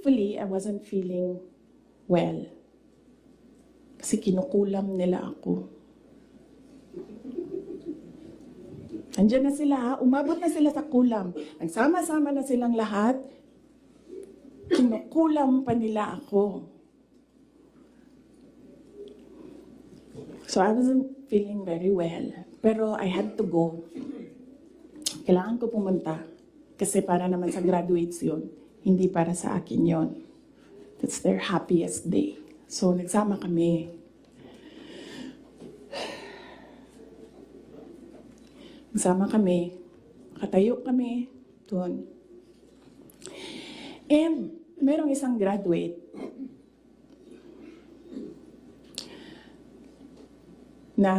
Truthfully, I wasn't feeling well. Kasi kinukulam nila ako. Andiyan na sila ha, umabot na sila sa kulam. Nagsama-sama na silang lahat. Kinukulam pa nila ako. So I wasn't feeling very well. Pero I had to go. Kailangan ko pumunta. Kasi para naman sa graduates yun. Hindi para sa akin yun. That's their happiest day. So nagsama kami. Nagsama kami. Nakatayo kami doon. And merong isang graduate na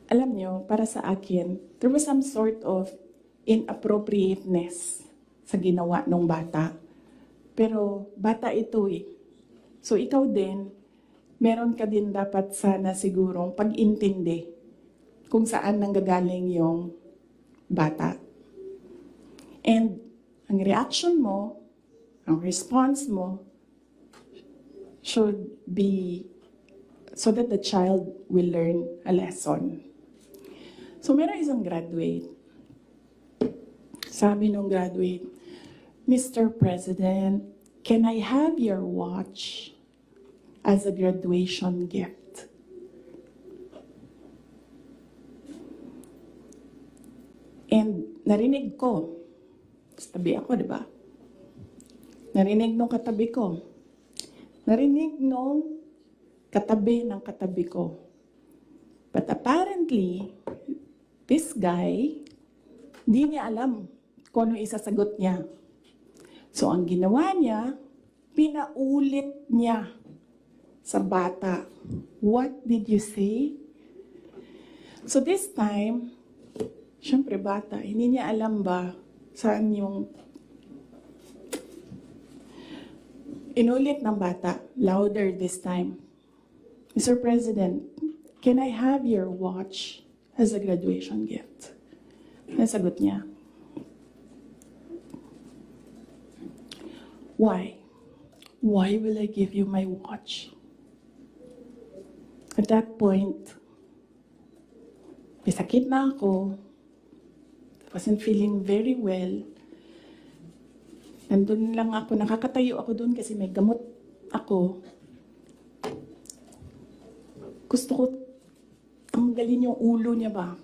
alam nyo, para sa akin, there was some sort of inappropriateness sa ginawa ng bata. Pero bata ito eh. So ikaw din, meron ka din dapat sana sigurong pag-intindi kung saan nanggagaling yung bata. And ang reaction mo, ang response mo, should be so that the child will learn a lesson. So meron isang graduate. Sabi nung graduate, Mr. President, can I have your watch as a graduation gift? And narinig ko, tabi ako, di ba? Narinig nung katabi ko. Narinig nung katabi ng katabi ko. But apparently, this guy, di niya alam kung ano isasagot niya. So ang ginawa niya, pinaulit niya sa bata. What did you say? So this time, syempre bata, hindi niya alam ba saan yung inulit ng bata, louder this time. Mr. President, can I have your watch as a graduation gift? Nasagot niya. Why? Why will I give you my watch? At that point, may sakit na ako. I wasn't feeling very well. Nandun lang ako, nakakatayo ako doon kasi may gamot ako. Gusto ko tanggalin yung ulo niya ba?